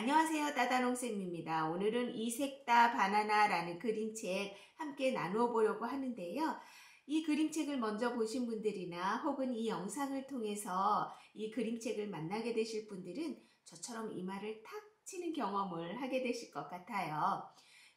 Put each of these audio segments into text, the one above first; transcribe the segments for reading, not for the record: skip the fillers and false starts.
안녕하세요. 따다농쌤입니다. 오늘은 이색다 바나나라는 그림책 함께 나누어 보려고 하는데요. 이 그림책을 먼저 보신 분들이나 혹은 이 영상을 통해서 이 그림책을 만나게 되실 분들은 저처럼 이마를 탁 치는 경험을 하게 되실 것 같아요.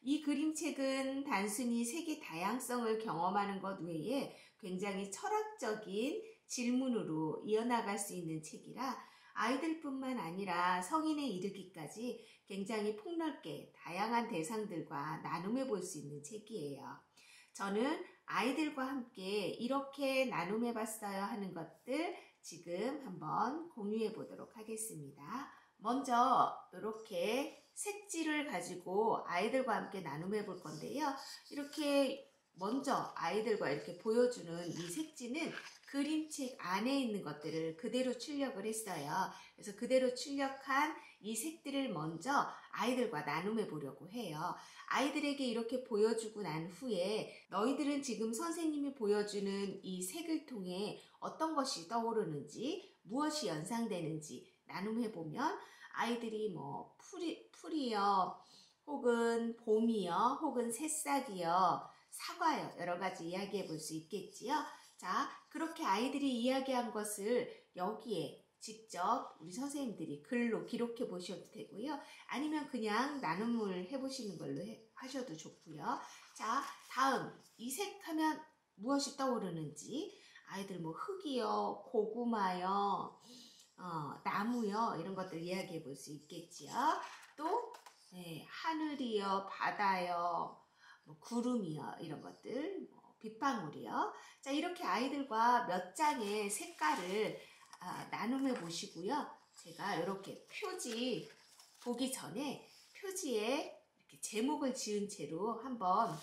이 그림책은 단순히 색의 다양성을 경험하는 것 외에 굉장히 철학적인 질문으로 이어나갈 수 있는 책이라 아이들뿐만 아니라 성인에 이르기까지 굉장히 폭넓게 다양한 대상들과 나눔해 볼 수 있는 책이에요. 저는 아이들과 함께 이렇게 나눔해 봤어요 하는 것들 지금 한번 공유해 보도록 하겠습니다. 먼저 이렇게 색지를 가지고 아이들과 함께 나눔해 볼 건데요. 이렇게 먼저 아이들과 이렇게 보여주는 이 색지는 그림책 안에 있는 것들을 그대로 출력을 했어요. 그래서 그대로 출력한 이 색들을 먼저 아이들과 나눔해 보려고 해요. 아이들에게 이렇게 보여주고 난 후에 너희들은 지금 선생님이 보여주는 이 색을 통해 어떤 것이 떠오르는지, 무엇이 연상되는지 나눔해 보면 아이들이 뭐 풀이요, 혹은 봄이요, 혹은 새싹이요, 사과요, 여러 가지 이야기해 볼 수 있겠지요. 자, 그렇게 아이들이 이야기한 것을 여기에 직접 우리 선생님들이 글로 기록해 보셔도 되고요. 아니면 그냥 나눔을 해보시는 걸로 하셔도 좋고요. 자, 다음 이색하면 무엇이 떠오르는지 아이들 뭐 흙이요, 고구마요, 나무요 이런 것들 이야기해 볼 수 있겠지요. 또 하늘이요, 바다요, 뭐 구름이요 이런 것들, 빗방울이요. 자, 이렇게 아이들과 몇 장의 색깔을 나눔해 보시고요. 제가 이렇게 표지 보기 전에 표지에 이렇게 제목을 지은 채로 한번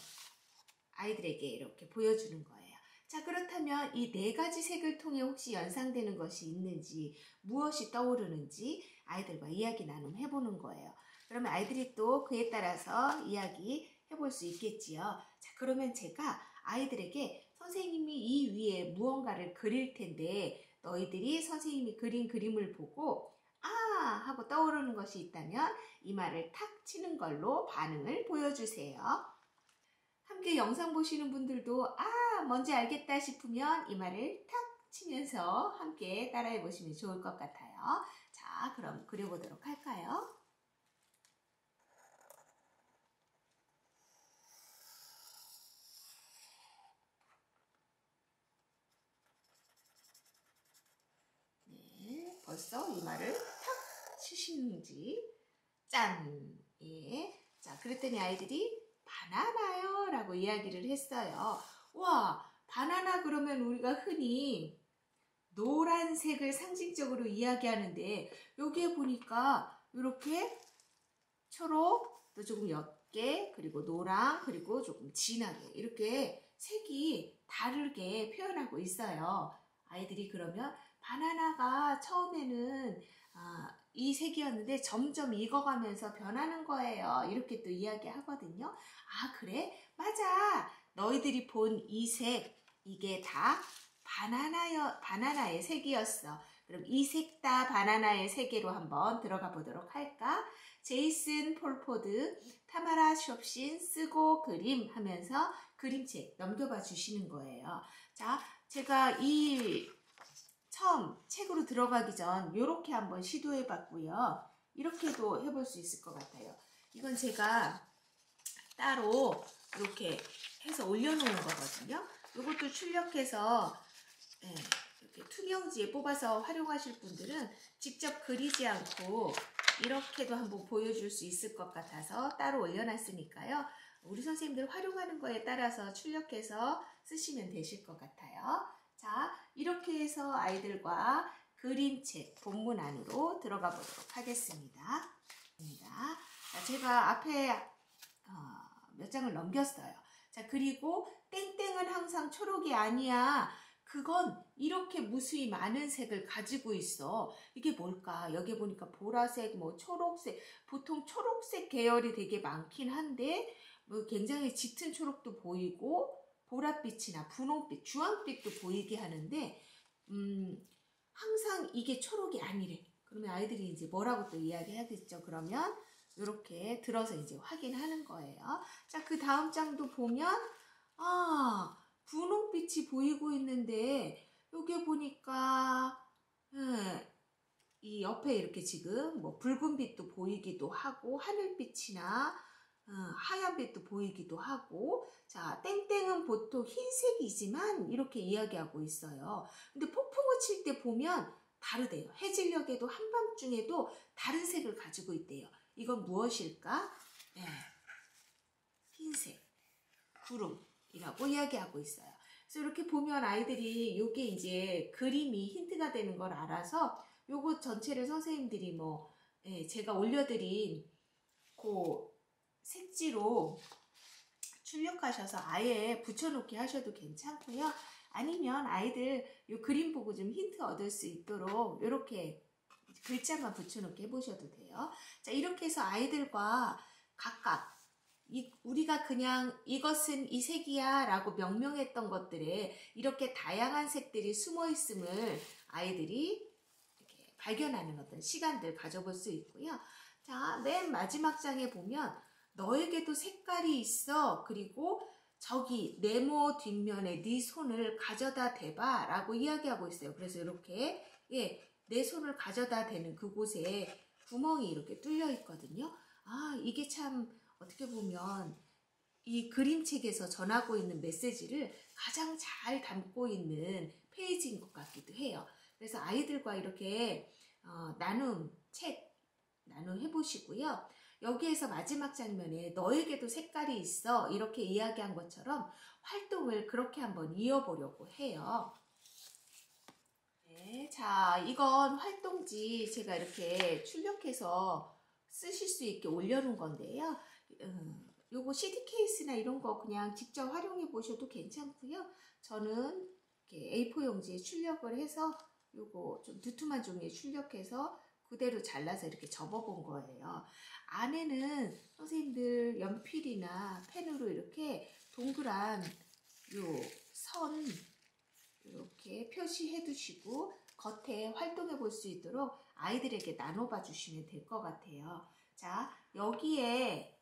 아이들에게 이렇게 보여주는 거예요. 자, 그렇다면 이 네 가지 색을 통해 혹시 연상되는 것이 있는지, 무엇이 떠오르는지 아이들과 이야기 나눔 해보는 거예요. 그러면 아이들이 또 그에 따라서 이야기 해볼 수 있겠지요. 자, 그러면 제가 아이들에게 선생님이 이 위에 무언가를 그릴 텐데 너희들이 선생님이 그린 그림을 보고 아 하고 떠오르는 것이 있다면 이마를 탁 치는 걸로 반응을 보여주세요. 함께 영상 보시는 분들도 뭔지 알겠다 싶으면 이마를 탁 치면서 함께 따라해 보시면 좋을 것 같아요. 자, 그럼 그려보도록 할까요? 네, 벌써 이마를 탁 치시는지 짠! 예. 자, 그랬더니 아이들이 바나나요 라고 이야기를 했어요. 와, 바나나 그러면 우리가 흔히 노란색을 상징적으로 이야기하는데 여기에 보니까 이렇게 초록, 또 조금 옅게, 그리고 노랑, 그리고 조금 진하게 이렇게 색이 다르게 표현하고 있어요. 아이들이 그러면 바나나가 처음에는 이 색이었는데 점점 익어가면서 변하는 거예요. 이렇게 또 이야기하거든요. 아, 그래? 맞아. 너희들이 본 이 색, 이게 다 바나나의 색이었어. 그럼 이색다 바나나의 세계로 한번 들어가 보도록 할까? 제이슨 폴포드, 타마라 숍신 쓰고 그림 하면서 그림책 넘겨봐 주시는 거예요. 자, 제가 처음 책으로 들어가기 전 이렇게 한번 시도해 봤고요. 이렇게도 해볼 수 있을 것 같아요. 이건 제가 따로 이렇게 해서 올려놓은 거거든요. 이것도 출력해서 이렇게 투명지에 뽑아서 활용하실 분들은 직접 그리지 않고 이렇게도 한번 보여줄 수 있을 것 같아서 따로 올려놨으니까요. 우리 선생님들 활용하는 거에 따라서 출력해서 쓰시면 되실 것 같아요. 자, 이렇게 해서 아이들과 그림책 본문 안으로 들어가 보도록 하겠습니다. 자, 제가 앞에 몇 장을 넘겼어요. 자, 그리고 땡땡은 항상 초록이 아니야. 그건 이렇게 무수히 많은 색을 가지고 있어. 이게 뭘까? 여기 보니까 보라색, 뭐 초록색, 보통 초록색 계열이 되게 많긴 한데 뭐 굉장히 짙은 초록도 보이고 보랏빛이나 분홍빛, 주황빛도 보이게 하는데 항상 이게 초록이 아니래. 그러면 아이들이 이제 뭐라고 또 이야기하겠죠. 그러면 이렇게 들어서 이제 확인하는 거예요. 자, 그 다음 장도 보면 분홍빛이 보이고 있는데 여기 보니까 이 옆에 이렇게 지금 뭐 붉은 빛도 보이기도 하고 하늘빛이나 하얀 빛도 보이기도 하고, 자, 땡땡은 보통 흰색이지만 이렇게 이야기하고 있어요. 근데 폭풍우 칠 때 보면 다르대요. 해질녘에도 한밤중에도 다른 색을 가지고 있대요. 이건 무엇일까? 네, 흰색, 구름이라고 이야기하고 있어요. 그래서 이렇게 보면 아이들이 요게 이제 그림이 힌트가 되는 걸 알아서 요거 전체를 선생님들이 제가 올려드린 그 색지로 출력하셔서 아예 붙여놓기 하셔도 괜찮고요. 아니면 아이들 요 그림 보고 좀 힌트 얻을 수 있도록 이렇게 글자만 붙여놓게 해보셔도 돼요. 자, 이렇게 해서 아이들과 각각 우리가 그냥 이것은 이 색이야 라고 명명했던 것들에 이렇게 다양한 색들이 숨어 있음을 아이들이 이렇게 발견하는 어떤 시간들 가져볼 수 있고요. 자, 맨 마지막 장에 보면 너에게도 색깔이 있어. 그리고 저기 네모 뒷면에 네 손을 가져다 대봐 라고 이야기하고 있어요. 그래서 이렇게 내 손을 가져다 대는 그곳에 구멍이 이렇게 뚫려 있거든요. 이게 참 어떻게 보면 이 그림책에서 전하고 있는 메시지를 가장 잘 담고 있는 페이지인 것 같기도 해요. 그래서 아이들과 이렇게 책 나눔 해보시고요. 여기에서 마지막 장면에 너에게도 색깔이 있어 이렇게 이야기한 것처럼 활동을 그렇게 한번 이어보려고 해요. 네, 자, 이건 활동지 제가 이렇게 출력해서 쓰실 수 있게 올려놓은 건데요. 요거 CD 케이스나 이런 거 그냥 직접 활용해 보셔도 괜찮고요. 저는 이렇게 A4 용지에 출력을 해서 요거 좀 두툼한 종이에 출력해서 그대로 잘라서 이렇게 접어본 거예요. 안에는 선생님들 연필이나 펜으로 이렇게 동그란 요 선 이렇게 표시해 두시고 겉에 활동해 볼 수 있도록 아이들에게 나눠봐 주시면 될 것 같아요. 자, 여기에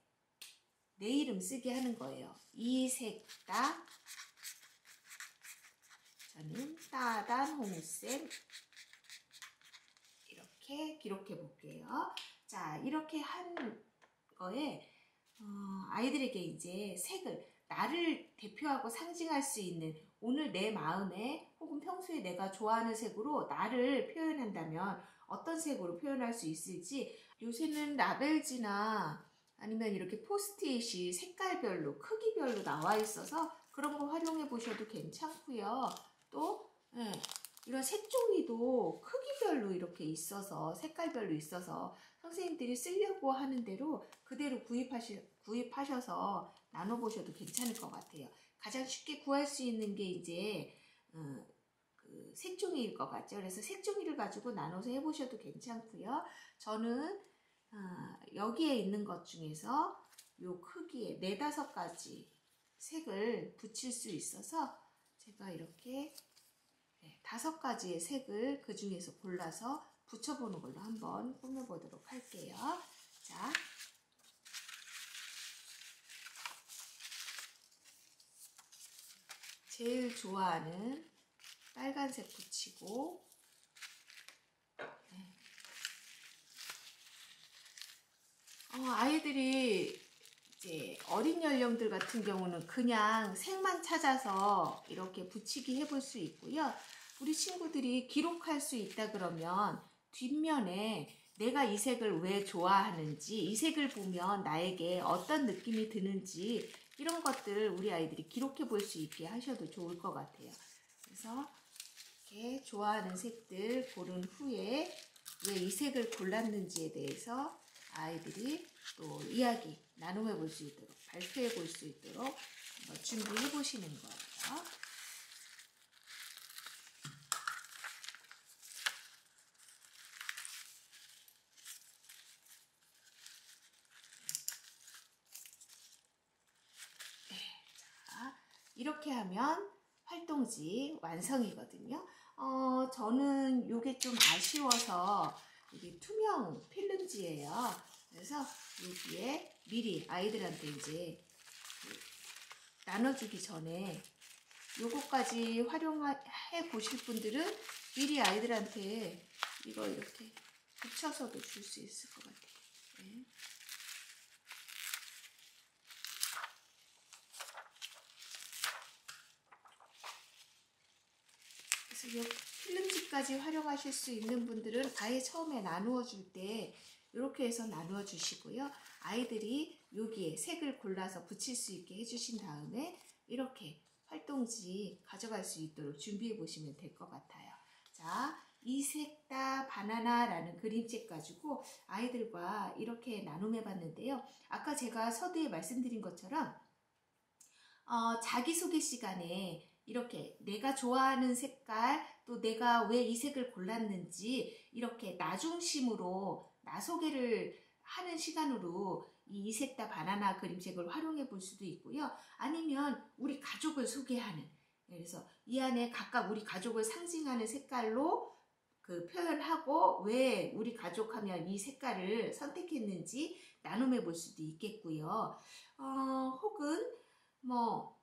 내 이름 쓰게 하는 거예요. 이색따, 저는 따단 홍쌤, 이렇게 기록해 볼게요. 자, 이렇게 한 거에 아이들에게 이제 색을 나를 대표하고 상징할 수 있는 오늘 내 마음에 혹은 평소에 내가 좋아하는 색으로 나를 표현한다면 어떤 색으로 표현할 수 있을지, 요새는 라벨지나 아니면 이렇게 포스트잇이 색깔별로 크기별로 나와 있어서 그런 거 활용해 보셔도 괜찮고요. 또 이런 색종이도 크기별로 이렇게 있어서 색깔별로 있어서 선생님들이 쓰려고 하는 대로 그대로 구입하셔서 나눠보셔도 괜찮을 것 같아요. 가장 쉽게 구할 수 있는 게 이제 그 색종이일 것 같죠. 그래서 색종이를 가지고 나눠서 해보셔도 괜찮고요. 저는 여기에 있는 것 중에서 요 크기에 4-5가지 색을 붙일 수 있어서 제가 이렇게 5가지의 색을 그 중에서 골라서 붙여보는 걸로 한번 꾸며보도록 할게요. 자, 제일 좋아하는 빨간색 붙이고, 아이들이 이제 어린 연령들 같은 경우는 그냥 색만 찾아서 이렇게 붙이기 해볼 수 있고요. 우리 친구들이 기록할 수 있다 그러면 뒷면에 내가 이 색을 왜 좋아하는지, 이 색을 보면 나에게 어떤 느낌이 드는지 이런 것들을 우리 아이들이 기록해 볼 수 있게 하셔도 좋을 것 같아요. 그래서 이렇게 좋아하는 색들 고른 후에 왜 이 색을 골랐는지에 대해서 아이들이 또 이야기 나눔해 볼 수 있도록, 발표해 볼 수 있도록 한번 준비해 보시는 거예요. 이렇게 하면 활동지 완성이거든요. 저는 이게 좀 아쉬워서 이게 투명 필름지예요. 그래서 여기에 미리 아이들한테 이제 나눠주기 전에 요거까지 활용해 보실 분들은 미리 아이들한테 이거 이렇게 붙여서도 줄 수 있을 것 같아요. 네. 그래서 이 필름지까지 활용하실 수 있는 분들은 아예 처음에 나누어 줄 때 이렇게 해서 나누어 주시고요. 아이들이 여기에 색을 골라서 붙일 수 있게 해주신 다음에 이렇게 활동지 가져갈 수 있도록 준비해 보시면 될 것 같아요. 자, 이색다 바나나라는 그림책 가지고 아이들과 이렇게 나눔해 봤는데요. 아까 제가 서두에 말씀드린 것처럼 자기소개 시간에 이렇게 내가 좋아하는 색깔, 또 내가 왜 이 색을 골랐는지 이렇게 나 중심으로 나 소개를 하는 시간으로 이 이색다 바나나 그림책을 활용해 볼 수도 있고요. 아니면 우리 가족을 소개하는, 그래서 이 안에 각각 우리 가족을 상징하는 색깔로 그 표현하고 왜 우리 가족 하면 이 색깔을 선택했는지 나눔해 볼 수도 있겠고요. 혹은 뭐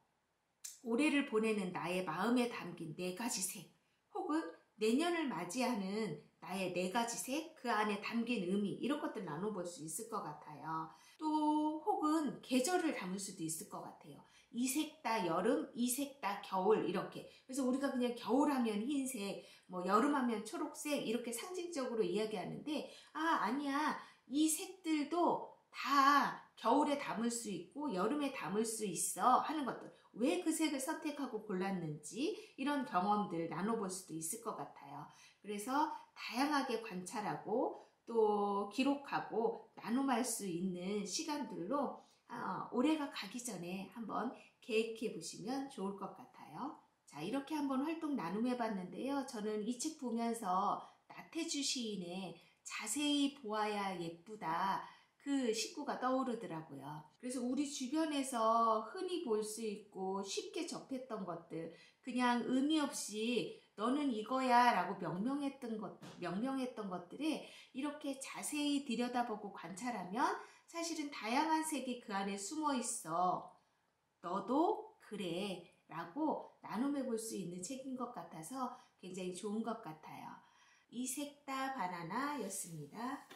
올해를 보내는 나의 마음에 담긴 4가지 색, 혹은 내년을 맞이하는 나의 4가지 색, 그 안에 담긴 의미, 이런 것들 나눠볼 수 있을 것 같아요. 또 혹은 계절을 담을 수도 있을 것 같아요. 이색다 여름, 이색다 겨울, 이렇게. 그래서 우리가 그냥 겨울 하면 흰색, 뭐 여름 하면 초록색, 이렇게 상징적으로 이야기하는데, 아니야. 이 색들도 다 겨울에 담을 수 있고 여름에 담을 수 있어 하는 것들, 왜 그 색을 선택하고 골랐는지 이런 경험들 나눠볼 수도 있을 것 같아요. 그래서 다양하게 관찰하고 또 기록하고 나눔할 수 있는 시간들로 올해가 가기 전에 한번 계획해 보시면 좋을 것 같아요. 자, 이렇게 한번 활동 나눔해 봤는데요. 저는 이 책 보면서 나태주 시인의 자세히 보아야 예쁘다, 그 식구가 떠오르더라고요. 그래서 우리 주변에서 흔히 볼 수 있고 쉽게 접했던 것들, 그냥 의미 없이 너는 이거야 라고 명명했던 것들에 이렇게 자세히 들여다보고 관찰하면 사실은 다양한 색이 그 안에 숨어 있어. 너도 그래 라고 나눔해 볼 수 있는 책인 것 같아서 굉장히 좋은 것 같아요. 이색다 바나나 였습니다.